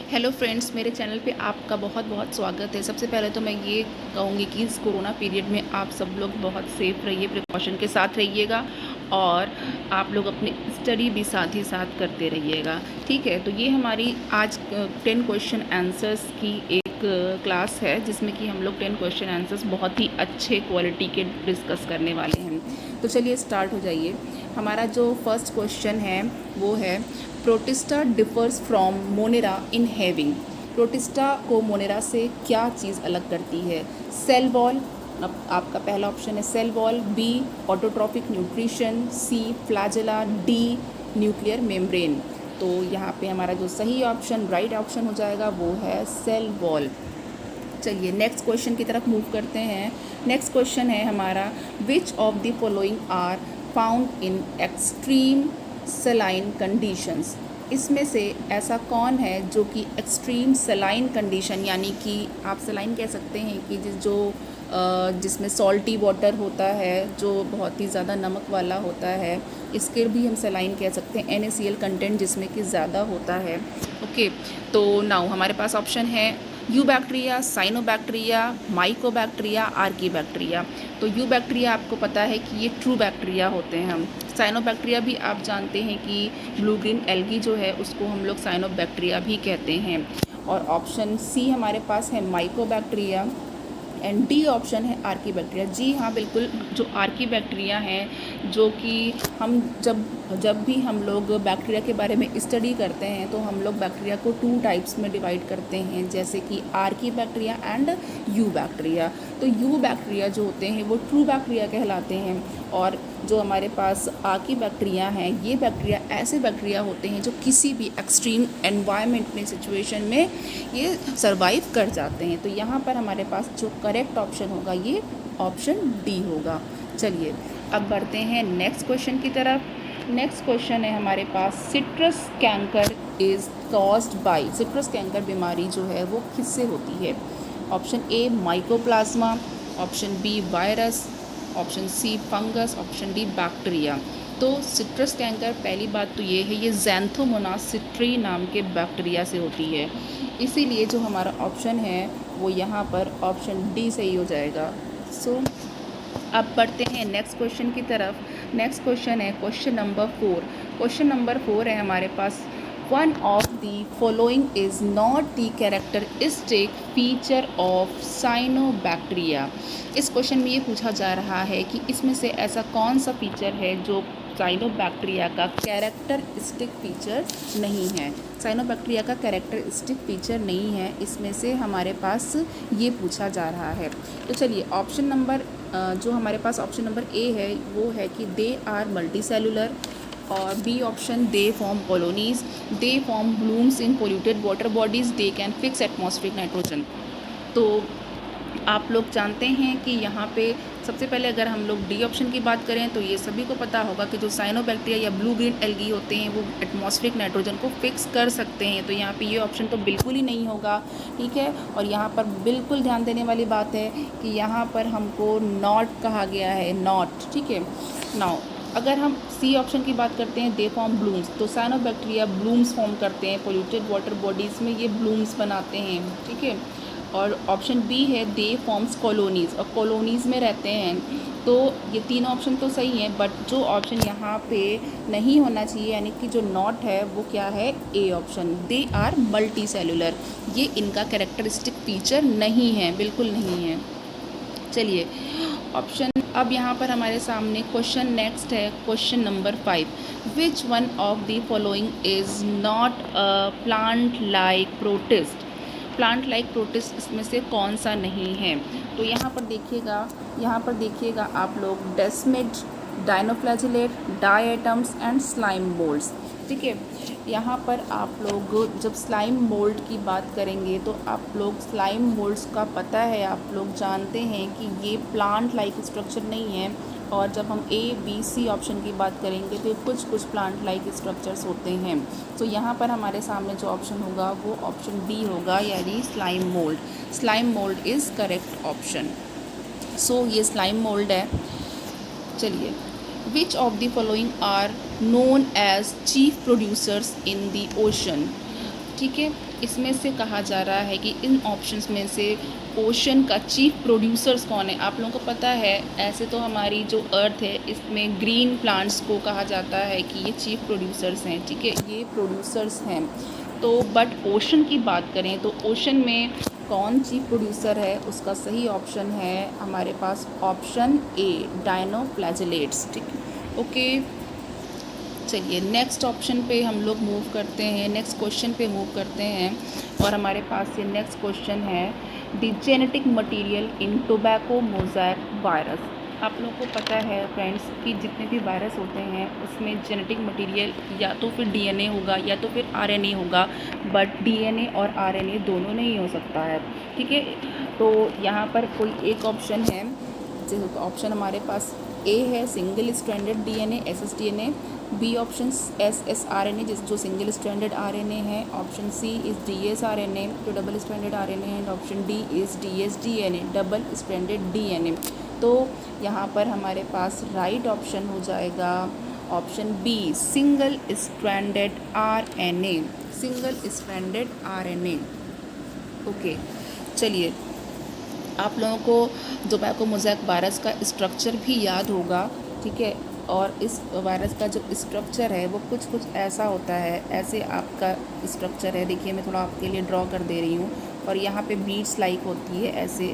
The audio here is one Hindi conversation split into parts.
हेलो फ्रेंड्स, मेरे चैनल पे आपका बहुत बहुत स्वागत है। सबसे पहले तो मैं ये कहूँगी कि इस कोरोना पीरियड में आप सब लोग बहुत सेफ़ रहिए, प्रिकॉशन के साथ रहिएगा और आप लोग अपनी स्टडी भी साथ ही साथ करते रहिएगा। ठीक है, तो ये हमारी आज 10 क्वेश्चन आंसर्स की एक क्लास है जिसमें कि हम लोग 10 क्वेश्चन आंसर्स बहुत ही अच्छे क्वालिटी के डिस्कस करने वाले हैं। तो चलिए स्टार्ट हो जाइए। हमारा जो फर्स्ट क्वेश्चन है वो है, protista differs from Monera in having. Protista को मोनेरा से क्या चीज़ अलग करती है? सेल वॉल, अब आपका पहला ऑप्शन है cell wall, B autotrophic nutrition, C flagella, D nuclear membrane. तो यहाँ पे हमारा जो सही ऑप्शन, राइट ऑप्शन हो जाएगा वो है सेल वॉल। चलिए नेक्स्ट क्वेश्चन की तरफ मूव करते हैं। नेक्स्ट क्वेश्चन है हमारा, which of the following are found in extreme saline conditions. इसमें से ऐसा कौन है जो कि एक्सट्रीम सलाइन कंडीशन, यानी कि आप सलाइन कह सकते हैं कि जिसमें सॉल्टी वाटर होता है, जो बहुत ही ज़्यादा नमक वाला होता है, इसके भी हम सलाइन कह सकते हैं, NaCl कंटेंट जिसमें कि ज़्यादा होता है। ओके, तो नाउ हमारे पास ऑप्शन है you bacteria, cyanobacteria, mycobacteria, Archie bacteria. तो यू बैक्टीरिया आपको पता है कि ये ट्रू बैक्टीरिया होते हैं। हम साइनोबैक्टीरिया भी आप जानते हैं कि ब्लू ग्रीन एल्गी जो है उसको हम लोग साइनोबैक्टीरिया भी कहते हैं। और ऑप्शन सी हमारे पास है माइकोबैक्टीरिया एंड डी ऑप्शन है आर्की बैक्टीरिया। जी हाँ, बिल्कुल, जो आर्की बैक्टीरिया हैं, जो कि हम जब भी हम लोग बैक्टीरिया के बारे में स्टडी करते हैं तो हम लोग बैक्टीरिया को 2 टाइप्स में डिवाइड करते हैं, जैसे कि Archie bacteria and you bacteria. तो यू बैक्टीरिया जो होते हैं वो ट्रू बैक्टीरिया कहलाते हैं, और जो हमारे पास आर्की बैक्टीरिया हैं, ये बैक्टीरिया ऐसे बैक्टीरिया होते हैं जो किसी भी एक्सट्रीम एनवायरनमेंट में, सिचुएशन में ये सर्वाइव कर जाते हैं। तो यहाँ पर हमारे पास जो करेक्ट ऑप्शन होगा ये ऑप्शन डी होगा। चलिए अब बढ़ते हैं नेक्स्ट क्वेश्चन की तरफ। नेक्स्ट क्वेश्चन है हमारे पास, citrus canker is caused by. Citrus canker बीमारी जो है वो किससे होती है? Option A mycoplasma, option B virus, option C fungus, option D bacteria. तो सिट्रस कैंकर, पहली बात तो ये है, ये ज़ैंथोमोनास सिट्री नाम के बैक्टीरिया से होती है, इसीलिए जो हमारा ऑप्शन है वो यहाँ पर ऑप्शन डी सही हो जाएगा। सो अब बढ़ते हैं नेक्स्ट क्वेश्चन की तरफ। नेक्स्ट क्वेश्चन है क्वेश्चन नंबर 4। क्वेश्चन नंबर 4 है हमारे पास, one of the following is not the characteristic feature of cyanobacteria. इस क्वेश्चन में ये पूछा जा रहा है कि इसमें से ऐसा कौन सा फीचर है जो साइनोबैक्टीरिया का कैरेक्टरिस्टिक फीचर नहीं है। साइनोबैक्टीरिया का कैरेक्टरिस्टिक फीचर नहीं है, इसमें से हमारे पास ये पूछा जा रहा है। तो चलिए ऑप्शन नंबर जो हमारे पास ऑप्शन नंबर ए है वो है कि दे आर मल्टी सेलुलर, और B option they form colonies, they form blooms in polluted water bodies, they can fix atmospheric nitrogen. तो आप लोग जानते हैं कि यहाँ पे सबसे पहले अगर हम लोग डी ऑप्शन की बात करें तो ये सभी को पता होगा कि जो साइनोबैक्टीरिया या ब्लू ग्रीन एल्गी होते हैं वो एटमॉस्फेरिक नाइट्रोजन को फिक्स कर सकते हैं। तो यहाँ पे ये ऑप्शन तो बिल्कुल ही नहीं होगा, ठीक है। और यहाँ पर बिल्कुल ध्यान देने वाली बात है कि यहाँ पर हमको नॉट कहा गया है, नॉट, ठीक है। नाउ अगर हम सी ऑप्शन की बात करते हैं, दे फॉर्म ब्लूम्स, तो साइनोबैक्टीरिया ब्लूम्स फॉर्म करते हैं, पोल्यूटेड वाटर बॉडीज़ में ये ब्लूम्स बनाते हैं, ठीक है। और ऑप्शन बी है दे फॉर्म्स कॉलोनीज़, और कॉलोनीज़ में रहते हैं। तो ये 3 ऑप्शन तो सही हैं, बट जो ऑप्शन यहाँ पे नहीं होना चाहिए, यानी कि जो नॉट है वो क्या है, A option, they are multicellular. ये इनका कैरेक्टरिस्टिक फीचर नहीं है, बिल्कुल नहीं है। चलिए ऑप्शन, अब यहाँ पर हमारे सामने क्वेश्चन नेक्स्ट है question number 5, which one of the following is not a plant like protist. Plant like protist इसमें से कौन सा नहीं है? तो यहाँ पर देखिएगा आप लोग, desmid, dinoflagellate, diatoms and slime moulds, ठीक है। यहाँ पर आप लोग जब स्लाइम मोल्ड की बात करेंगे तो आप लोग स्लाइम मोल्ड्स का पता है, आप लोग जानते हैं कि ये प्लांट लाइक स्ट्रक्चर नहीं है। और जब हम ए बी सी ऑप्शन की बात करेंगे तो कुछ प्लांट लाइक स्ट्रक्चर्स होते हैं। तो यहाँ पर हमारे सामने जो ऑप्शन होगा वो ऑप्शन डी होगा, यानी slime mould. Slime mould is correct option. So ये स्लाइम मोल्ड है। चलिए, which of the following are known as chief producers in the ocean, ठीक है। इसमें से कहा जा रहा है कि इन ऑप्शंस में से ओशन का चीफ प्रोड्यूसर्स कौन है। आप लोगों को पता है ऐसे तो हमारी जो अर्थ है इसमें ग्रीन प्लांट्स को कहा जाता है कि ये चीफ प्रोड्यूसर्स हैं, ठीक है, ये प्रोड्यूसर्स हैं। तो बट ओशन की बात करें तो ओशन में कौन चीफ प्रोड्यूसर है, उसका सही ऑप्शन है हमारे पास ऑप्शन ए, डायनोफ्लैजेलेट्स, ठीक है, ओके। चलिए नेक्स्ट ऑप्शन पे हम लोग मूव करते हैं, नेक्स्ट क्वेश्चन पे मूव करते हैं। और हमारे पास ये नेक्स्ट क्वेश्चन है, the genetic material in tobacco mosaic virus. आप लोगों को पता है फ्रेंड्स कि जितने भी वायरस होते हैं उसमें जेनेटिक मटेरियल या तो फिर डीएनए होगा या तो फिर आरएनए होगा, बट डीएनए और आरएनए दोनों नहीं हो सकता है, ठीक है। तो यहाँ पर कोई एक ऑप्शन है, ऑप्शन हमारे पास ए है single stranded DNA ssDNA, B option ssRNA जो सिंगल स्ट्रैंडेड आरएनए है, ऑप्शन सी इज़ डीएसआरएनए जो डबल स्ट्रैंडेड आरएनए है, and option D is dsDNA double stranded DNA. तो यहाँ पर हमारे पास राइट ऑप्शन हो जाएगा option B, single stranded RNA, single stranded RNA, okay. चलिए आप लोगों को टोबैको मोज़ैक वायरस का स्ट्रक्चर भी याद होगा, ठीक है, और इस वायरस का जो स्ट्रक्चर है वो कुछ कुछ ऐसा होता है, ऐसे आपका स्ट्रक्चर है, देखिए मैं थोड़ा आपके लिए ड्रॉ कर दे रही हूँ, और यहाँ पे बीड्स लाइक होती है ऐसे,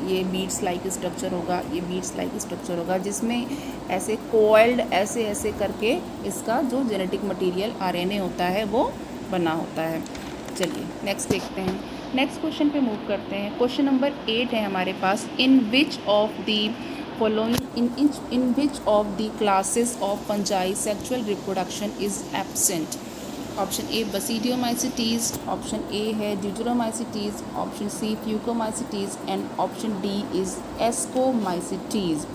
ये बीड्स लाइक स्ट्रक्चर होगा, ये बीड्स लाइक स्ट्रक्चर होगा, जिसमें ऐसे कोइल्ड ऐसे ऐसे करके इसका जो जेनेटिक मटीरियल आरएनए होता है वो बना होता है। चलिए नेक्स्ट देखते हैं, नेक्स्ट क्वेश्चन पे मूव करते हैं। क्वेश्चन नंबर 8 है हमारे पास, in which of the following in which of the classes of fungi sexual reproduction is absent. Option A basidiomycetes, option A है deuteromycetes, option C phycomycetes, and option D is ascomycetes.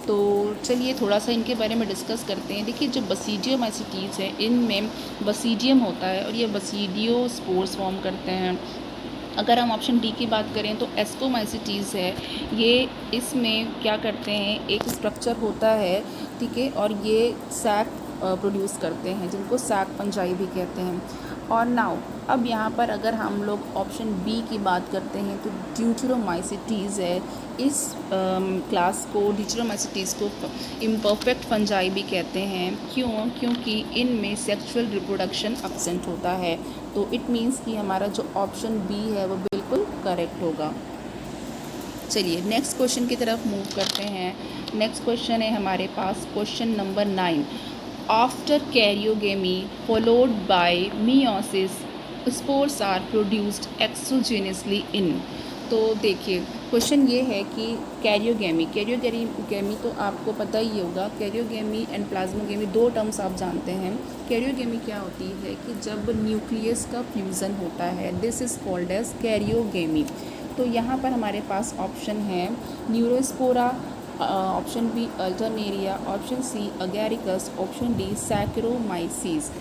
तो चलिए थोड़ा सा इनके बारे में डिस्कस करते हैं। देखिए जो बसीडियोमाइसिटीज़ है इनमें बसीडियम होता है और ये बसीडियो स्पोर्स फॉर्म करते हैं। अगर हम ऑप्शन डी की बात करें तो एस्कोमाइसिटीज़ है, ये इसमें क्या करते हैं, एक स्ट्रक्चर होता है, ठीक है, और ये सैक प्रोड्यूस करते हैं जिनको सैक फंजाई भी कहते हैं। और नाउ अब यहाँ पर अगर हम लोग ऑप्शन बी की बात करते हैं तो ड्यूटेरोमाइसिटीज़ है, इस क्लास को ड्यूटेरोमाइसिटीज़ को इम्परफेक्ट फंजाई भी कहते हैं। क्यों? क्योंकि इनमें सेक्सुअल रिप्रोडक्शन एब्सेंट होता है। तो इट मीन्स कि हमारा जो ऑप्शन बी है वो बिल्कुल करेक्ट होगा। चलिए नेक्स्ट क्वेश्चन की तरफ मूव करते हैं। नेक्स्ट क्वेश्चन है हमारे पास question number 9, after karyogamy followed by meiosis spores are produced exogenously in. तो देखिए क्वेश्चन ये है कि कैरियोगेमी तो आपको पता ही होगा, कैरियोगेमी एंड प्लाज्मोगेमी दो टर्म्स आप जानते हैं। कैरियोगेमी क्या होती है कि जब न्यूक्लियस का फ्यूज़न होता है, this is called as karyogamy. तो यहाँ पर हमारे पास ऑप्शन है Neurospora, option B Alternaria, option C Agaricus, option D Saccharomyces.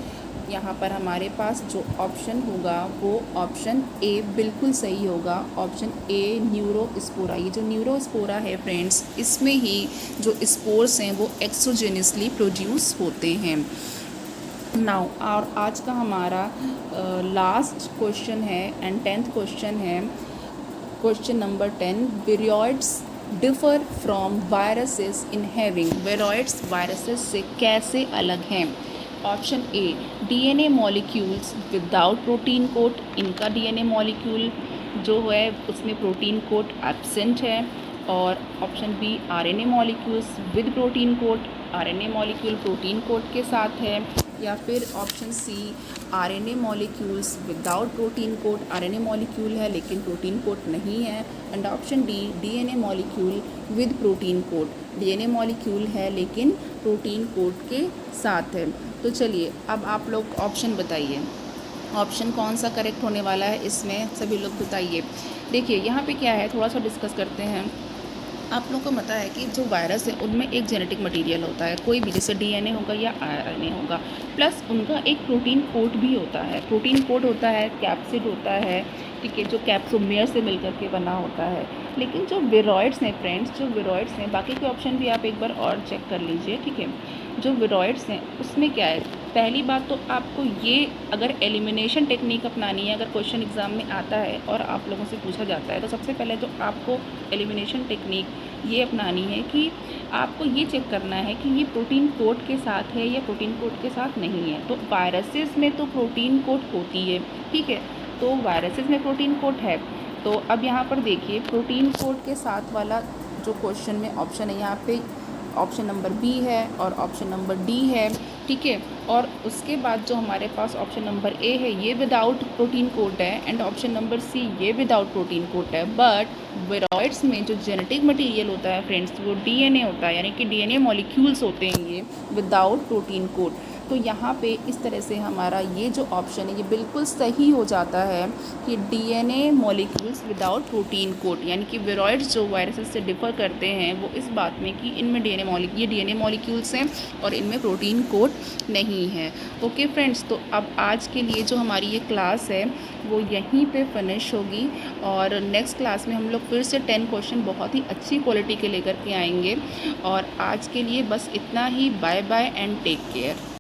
यहाँ पर हमारे पास जो ऑप्शन होगा वो ऑप्शन ए बिल्कुल सही होगा, ऑप्शन ए न्यूरोस्पोरा। ये जो न्यूरोस्पोरा है फ्रेंड्स, इसमें ही जो स्पोर्स हैं वो एक्सोजेनियसली प्रोड्यूस होते हैं। नाउ और आज का हमारा लास्ट क्वेश्चन है एंड 10th क्वेश्चन है, question number 10, viroids differ from viruses in having. Viroids viruses से कैसे अलग हैं? Option A DNA molecules without protein coat, इनका डीएनए मॉलिक्यूल जो है उसमें प्रोटीन कोट एब्सेंट है। और option B RNA molecules with protein coat, RNA molecule protein coat के साथ है। या फिर option C RNA molecules without protein coat, RNA molecule है लेकिन प्रोटीन कोट नहीं है। And option D DNA molecule with protein coat, DNA molecule है लेकिन प्रोटीन कोट के साथ है। तो चलिए अब आप लोग ऑप्शन बताइए, ऑप्शन कौन सा करेक्ट होने वाला है इसमें, सभी लोग बताइए। देखिए यहाँ पे क्या है, थोड़ा सा डिस्कस करते हैं। आप लोगों को पता है कि जो वायरस है उनमें एक जेनेटिक मटेरियल होता है, कोई भी, जैसे डीएनए होगा या आरएनए होगा, प्लस उनका एक प्रोटीन कोड भी होता है। प्रोटीन कोड होता है, कैप्सिड होता है, ठीक है, जो कैप्सोमेयर से मिलकर के बना होता है। लेकिन जो विरोइड्स हैं फ्रेंड्स, जो विरोइड्स हैं, बाकी के ऑप्शन भी आप एक बार और चेक कर लीजिए, ठीक है। जो विरॉइड्स हैं उसमें क्या है, पहली बात तो आपको ये अगर एलिमिनेशन टेक्निक अपनानी है, अगर क्वेश्चन एग्ज़ाम में आता है और आप लोगों से पूछा जाता है, तो सबसे पहले तो आपको एलिमिनेशन टेक्निक ये अपनानी है कि आपको ये चेक करना है कि ये प्रोटीन कोट के साथ है या प्रोटीन कोट के साथ नहीं है। तो वायरसेस में तो प्रोटीन कोट होती है, ठीक है, तो वायरसेस में प्रोटीन कोट है। तो अब यहाँ पर देखिए प्रोटीन कोट के साथ वाला जो क्वेश्चन में ऑप्शन है, यहाँ पे ऑप्शन नंबर बी है और ऑप्शन नंबर डी है, ठीक है। और उसके बाद जो हमारे पास ऑप्शन नंबर ए है ये विदाउट प्रोटीन कोट है, एंड ऑप्शन नंबर सी ये विदाउट प्रोटीन कोट है। बट विरॉइड्स में जो जेनेटिक मटेरियल होता है फ्रेंड्स, वो डीएनए होता है, यानी कि डीएनए मॉलिक्यूल्स होते हैं ये विदाउट प्रोटीन कोट। तो यहाँ पे इस तरह से हमारा ये जो ऑप्शन है ये बिल्कुल सही हो जाता है कि DNA molecules without protein coat, यानी कि विरॉइड्स जो वायरसेस से डिफ़र करते हैं वो इस बात में कि इनमें ये डीएनए मॉलिक्यूल्स हैं और इनमें प्रोटीन कोट नहीं है। ओके फ्रेंड्स, तो अब आज के लिए जो हमारी ये क्लास है वो यहीं पे फिनिश होगी, और नेक्स्ट क्लास में हम लोग फिर से 10 क्वेश्चन बहुत ही अच्छी क्वालिटी के लेकर के आएंगे। और आज के लिए बस इतना ही। Bye bye and take care.